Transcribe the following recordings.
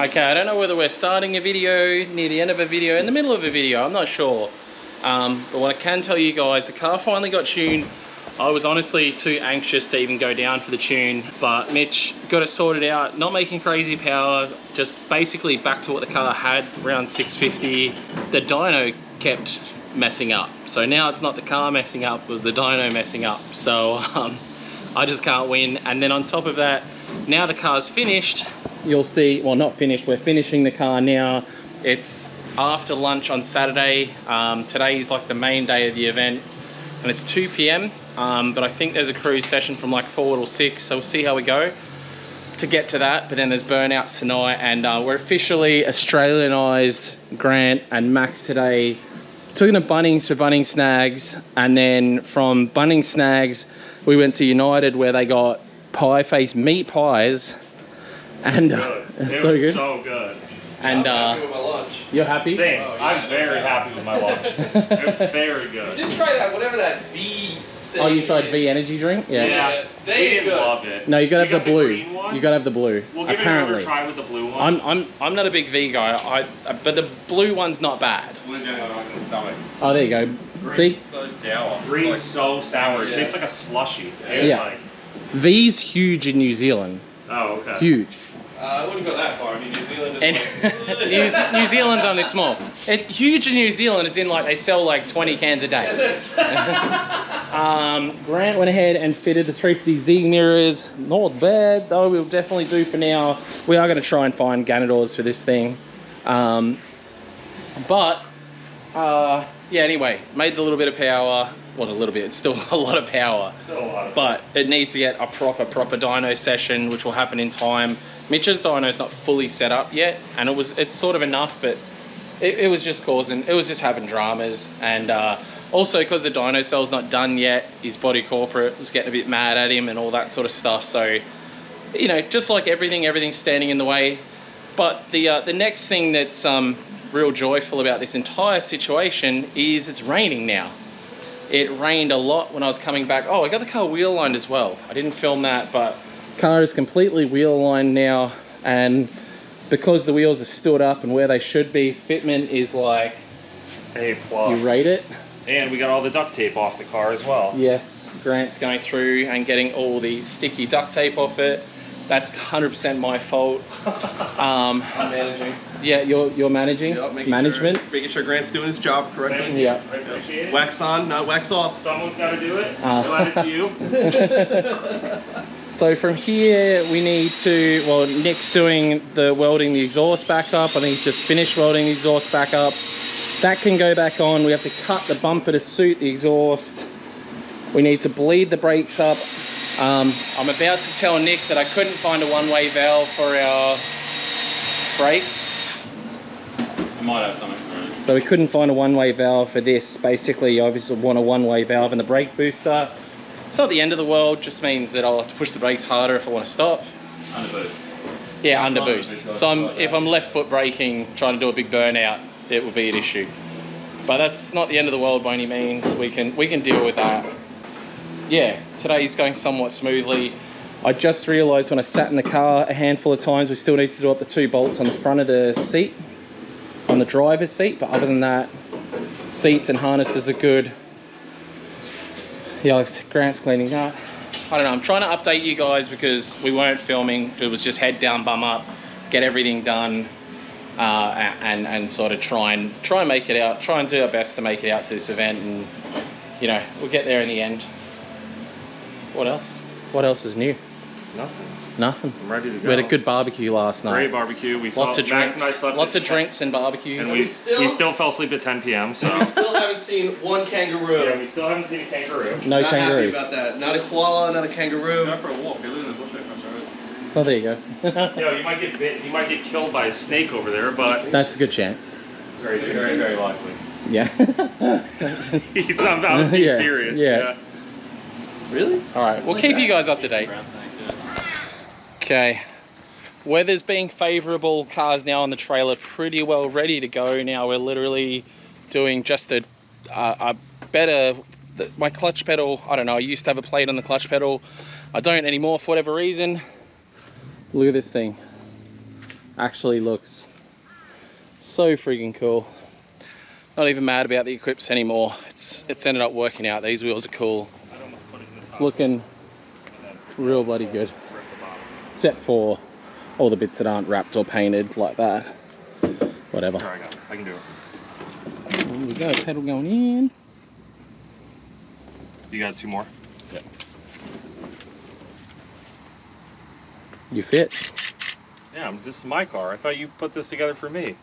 Okay, I don't know whether we're starting a video, near the end of a video, in the middle of a video, I'm not sure. But what I can tell you guys, the car finally got tuned. I was honestly too anxious to even go down for the tune, but Mitch got it sorted out, not making crazy power, just basically back to what the car had, around 650. The dyno kept messing up. So now it's not the car messing up, it was the dyno messing up. So I just can't win. And then on top of that, now the car's finished. You'll see, well, not finished, we're finishing the car now. It's after lunch on Saturday. Today is like the main day of the event, and it's 2 p.m. But I think there's a cruise session from like 4 till 6, so we'll see how we go to get to that. But then there's burnouts tonight, and we're officially Australianized Grant and Max today. Took them to Bunnings for Bunnings Snags, and then from Bunnings Snags we went to United where they got pie face meat pies, and it's so good. So good. And I'm happy with my lunch. You're happy? Same. Oh, I'm very happy with my lunch. It was very good. You did try that, whatever that V thing. Oh, you tried V energy drink? Yeah. They didn't love it. No, you gotta have the blue. You gotta have the blue. We'll give apparently. it another try with the blue one. I'm not a big V guy. But the blue one's not bad. Blue's the only one I can stomach. Oh, there you go. Green's See? so sour. Green's Like, so sour. It yeah. tastes like a slushy. Yeah. Like, V's huge in New Zealand. oh, okay. Huge. I wouldn't go that far. I mean, New Zealand is And like... New Zealand's only small. Huge in New Zealand is in like they sell like 20 cans a day. Grant went ahead and fitted the 350Z mirrors. Not bad, though. We'll definitely do for now. We are going to try and find Ganadors for this thing. Yeah, anyway, made the little bit of power. Well, a little bit, it's still a lot of power. But it needs to get a proper dyno session, which will happen in time. Mitch's dyno's not fully set up yet, and it's sort of enough, but it was just having dramas. And also because the dyno cell's not done yet, his body corporate was getting a bit mad at him and all that sort of stuff. So, you know, just like everything's standing in the way. But the next thing that's real joyful about this entire situation is it's raining now. It rained a lot when I was coming back. Oh, I got the car wheel lined as well. I didn't film that, but car is completely wheel lined now, and because the wheels are stood up and where they should be, fitment is like A+. You rate it. And we got all the duct tape off the car as well. Yes, Grant's going through and getting all the sticky duct tape off it. That's 100% my fault. I'm managing. Yeah, you're managing. Yep, making sure Grant's doing his job correctly. Yeah. I appreciate it. Wax on, not wax off. Someone's got to do it. I'll add it to you. So from here we need to, well, Nick's doing the welding the exhaust back up. I think he's just finished welding the exhaust back up. That can go back on. We have to cut the bumper to suit the exhaust. We need to bleed the brakes up. I'm about to tell Nick that I couldn't find a one-way valve for our brakes. I might have something for it. So we couldn't find a one-way valve for this. Basically, you obviously want a one-way valve in the brake booster. It's not the end of the world, just means that I'll have to push the brakes harder if I want to stop. Under boost. Yeah, under boost. So if I'm left foot braking, trying to do a big burnout, it will be an issue. But that's not the end of the world by any means. We can deal with that. Yeah, today's going somewhat smoothly. I just realized when I sat in the car a handful of times, we still need to do up the 2 bolts on the front of the seat, on the driver's seat. But other than that, seats and harnesses are good. Yeah, Grant's cleaning that. I don't know, I'm trying to update you guys because we weren't filming. It was just head down, bum up, get everything done, and sort of try and make it out, try and do our best to make it out to this event, and you know, we'll get there in the end. What else? What else is new? Nothing. Nothing. I'm ready to go. We had a good barbecue last night. Great barbecue. Lots of drinks. Max and I slept Lots at of drinks and barbecues. And we still fell asleep at 10 p.m. So We still haven't seen one kangaroo. yeah, we still haven't seen a kangaroo. No Not kangaroos. happy about that. Not a koala, not a kangaroo. Go for a walk. You're losing the bush across the road. Oh, there you go. You know, you might get bit. You might get killed by a snake over there, but That's a good chance. very, Very, very likely. Yeah. He's not about to be Yeah, serious. yeah. Really? All right, we'll keep you guys up to date. Brown snakes, yeah. Okay. Weather's being favourable. Cars now on the trailer pretty well ready to go. Now we're literally doing just a better. My clutch pedal, I don't know, I used to have a plate on the clutch pedal. I don't anymore for whatever reason. Look at this thing. actually looks so freaking cool. Not even mad about the Eclipse anymore. It's ended up working out. These wheels are cool. It's looking real bloody good. Except for all the bits that aren't wrapped or painted like that. Whatever. There I go. I can do it. There we go, pedal going in. You got 2 more? Yeah. You fit. Yeah, this is my car. I thought you put this together for me.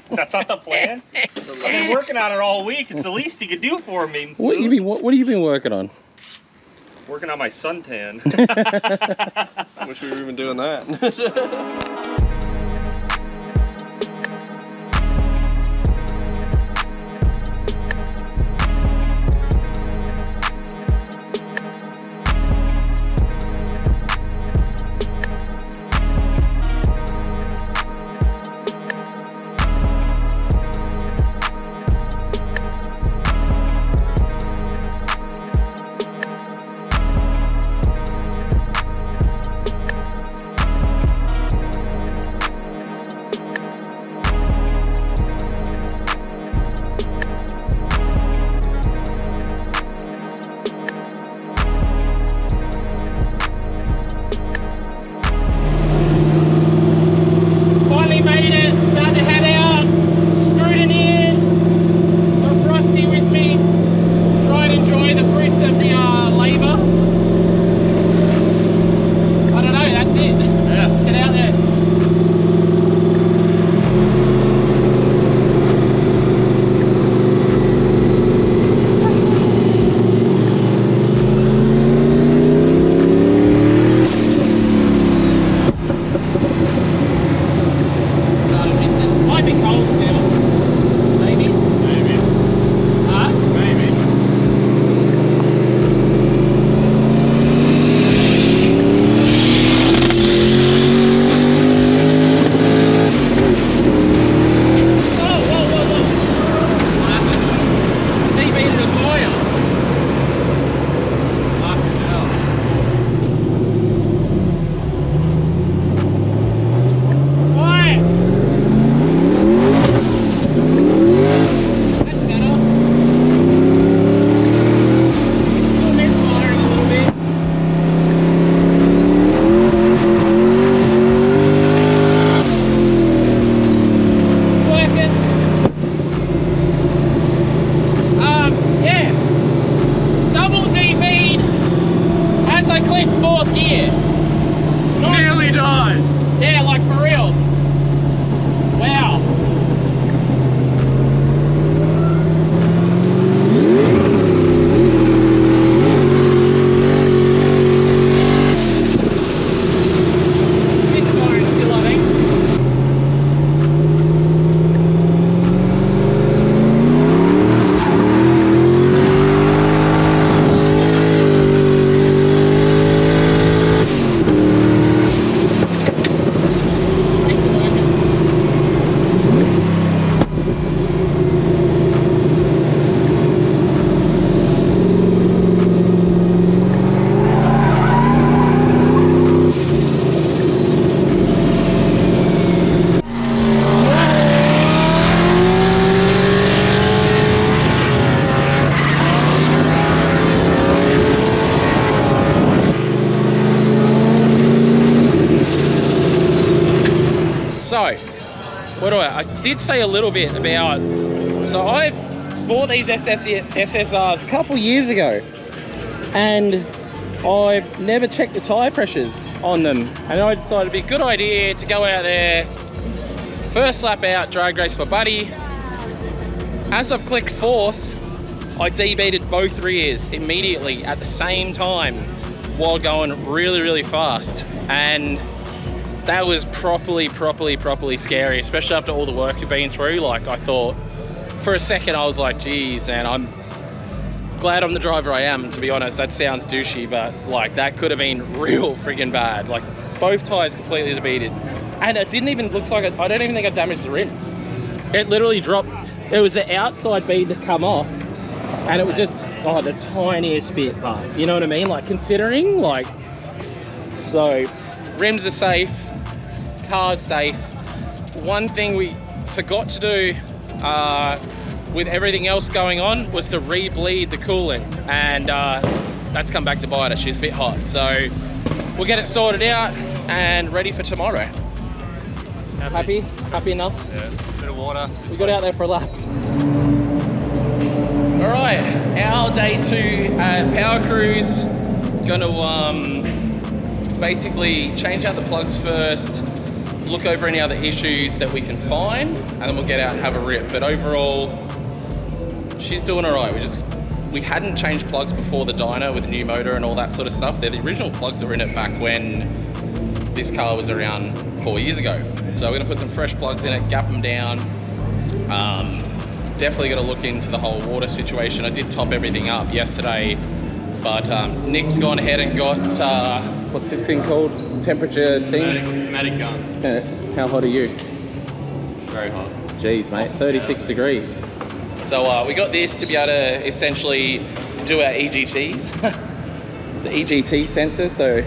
That's not the plan? I've been working on it all week. It's the least you could do for me. What have you been working on? Working on my suntan. I wish we were even doing that. I did say a little bit about, so I bought these SSRs a couple years ago and I've never checked the tyre pressures on them, and I decided it'd be a good idea to go out there, first lap out, drag race my buddy. As I've clicked fourth, I debeated both rears immediately at the same time while going really, really fast, and that was properly scary, especially after all the work you've been through. Like, I thought for a second, I was like, geez, man, I'm glad I'm the driver I am. And to be honest, that sounds douchey, but like, that could have been real friggin' bad. Like, both tires completely debeated, and it didn't even look like I don't even think I damaged the rims. It literally dropped. It was the outside bead that come off, and it was just the tiniest bit, but you know what I mean? Like, considering, like, so rims are safe, car's safe. One thing we forgot to do with everything else going on was to re-bleed the coolant, and that's come back to bite us. She's a bit hot, so we'll get it sorted out and ready for tomorrow. Happy? Happy enough? Yeah, bit of water. We got out there for a lap. All right, our day 2 at Power Cruise. Gonna basically change out the plugs first, look over any other issues that we can find, and then we'll get out and have a rip. But overall, she's doing all right. We hadn't changed plugs before the dyno with the new motor and all that sort of stuff. They're the original plugs that were in it back when this car was around 4 years ago. So we're gonna put some fresh plugs in it, gap them down. Definitely gonna look into the whole water situation. I did top everything up yesterday, but Nick's gone ahead and got, what's this thing called? Temperature thing? Pneumatic gun. How hot are you? Very hot. Jeez, mate, 36 degrees. So we got this to be able to essentially do our EGTs. The EGT sensor, so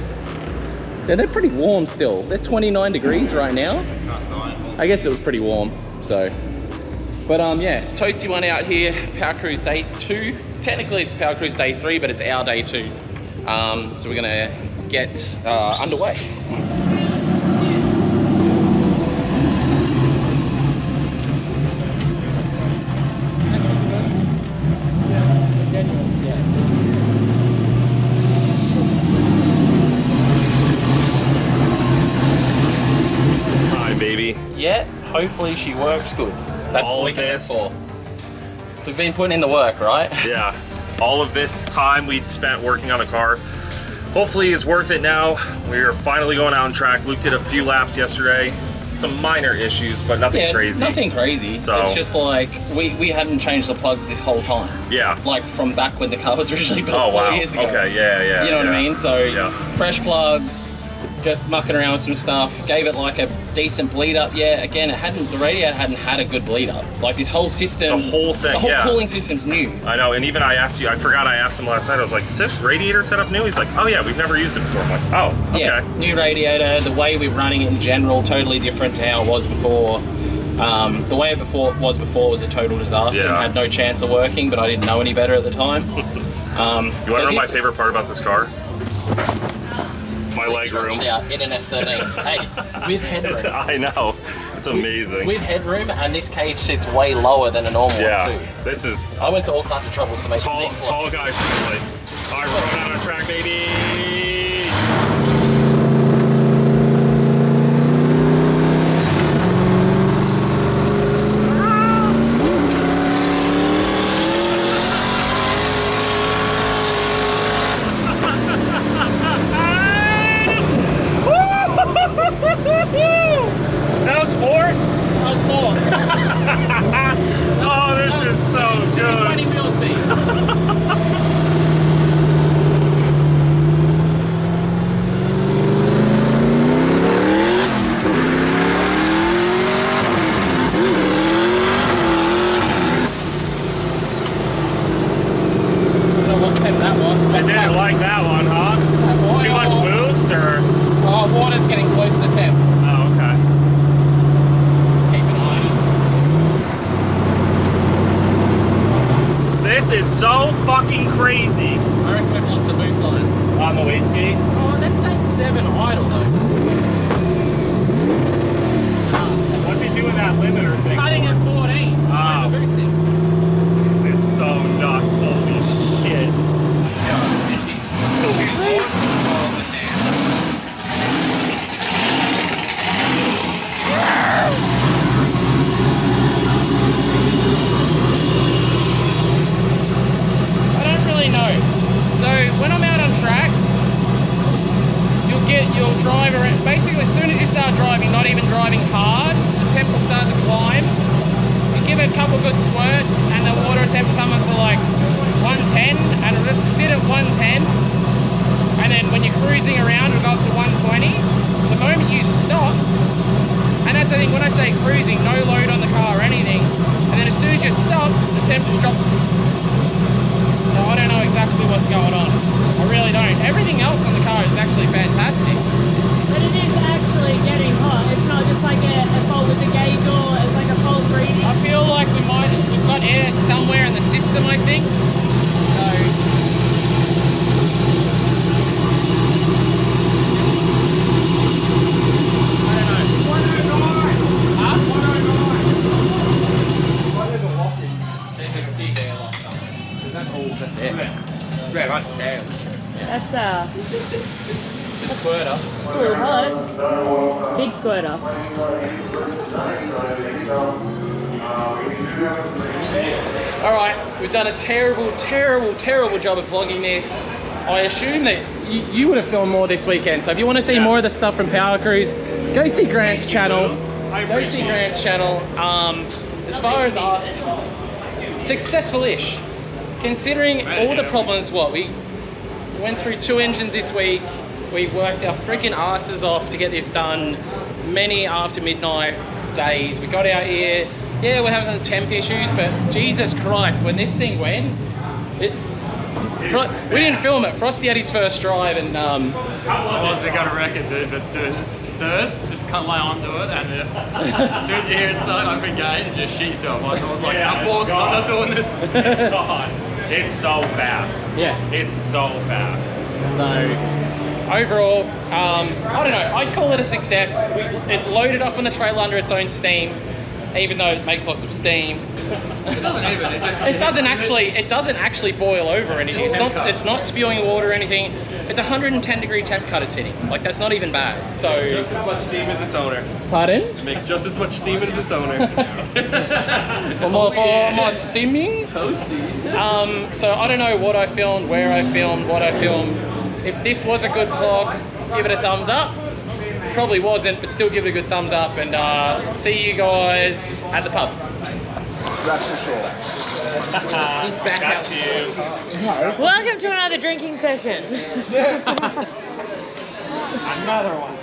yeah, they're pretty warm still. They're 29 degrees right now. I guess it was pretty warm, so. But yeah, it's toasty one out here. Power Cruise day 2. Technically it's Power Cruise day 3, but it's our day 2. So we're gonna get underway. It's time, baby. Yeah, hopefully she works good. That's All what we of came this. for. We've been putting in the work, right? Yeah, all of this time we spent working on the car hopefully is worth it now. We're finally going out on track. Luke did a few laps yesterday. Some minor issues, but nothing crazy. Nothing crazy. So it's just like we hadn't changed the plugs this whole time. Yeah. Like from back when the car was originally built Oh 4 wow. years ago. Okay. Yeah. You know what yeah. I mean? So Yeah. fresh plugs, just mucking around with some stuff. Gave it like a decent bleed up. Yeah. Again, the radiator hadn't had a good bleed up. Like this whole system, The whole thing, the whole yeah. cooling system's new. I know, and even I forgot I asked him last night. I was like, "Is this radiator setup new?" He's like, "Oh yeah, we've never used it before." I'm like, "Oh, okay." Yeah, new radiator. The way we're running it in general, totally different to how it was before. The way it was a total disaster and Yeah. had no chance of working, but I didn't know any better at the time. You want to know my favorite part about this car? My leg room. Out in an S13. Hey, with headroom. I know. It's amazing. With headroom, and this cage sits way lower than a normal Yeah. one too. This is I went to all kinds of troubles to make tall this look. guy friendly. All right, we're going out on track, baby. That was 4? That was 4. Oh, this is so good. 20 wheel speed. I didn't like that one, huh? Too much boost, or? Oh, water's getting close to the temp. Oh, okay. Keep an eye on it. This is so fucking crazy. I reckon we've lost the boost line. On the wastegate? Oh, that's saying 7 idle though. What's he doing that limiter thing? Cutting at 14. Ah. Boosting. It's so nuts. Holy shit. I don't really know. So when I'm out on track, you'll drive around. Basically, as soon as you start driving, not even driving hard, the temp will start to climb. You give it a couple good squirts, and the water temp will come up to like 110, and it'll just sit at 110. And then when you're cruising around, it'll go up to 120. The moment you stop, and that's the thing, when I say cruising, no load on the car or anything, and then as soon as you stop, the temp just drops. So I don't know exactly what's going on. I really don't. Everything else on the car is actually fantastic. But it is actually getting hot. It's not The squirter. It's a little hot. Big squirter. Alright, we've done a terrible job of vlogging this. I assume that you would have filmed more this weekend, so if you want to see more of the stuff from POWERCRUISE, go see Grant's channel. Go see Grant's channel. As far as us, successful-ish. Considering all the problems, we went through 2 engines this week. We worked our freaking asses off to get this done. Many after midnight days. We got out here. Yeah, we're having some temp issues, but Jesus Christ, when this thing went, we didn't film it. Frosty had his first drive, and I wasn't gonna wreck it, dude, but third, just can't lay onto it, and as soon as you hear it start, open gate, and just shit yourself. I was like, I'm not doing this. It's gone. It's so fast. yeah. It's so fast. So overall, I don't know. I'd call it a success. It loaded up on the trailer under its own steam, even though it makes lots of steam. It doesn't even. It doesn't actually boil over anything. It's not spewing water or anything. It's 110-degree temp cut it's hitting. Like, that's not even bad. So Just as much steam as its owner. pardon? It makes just as much steam as its owner. For my steaming. Toasty. So I don't know what I filmed, where I filmed, what I filmed. If this was a good vlog, give it a thumbs up. Probably wasn't, but still give it a good thumbs up, and see you guys at the pub. That's for sure. Got you. Welcome to another drinking session. Another one.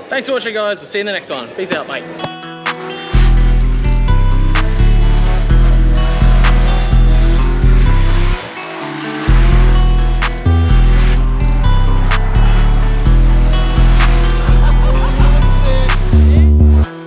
Thanks for watching, guys. We'll see you in the next one. Peace out, mate.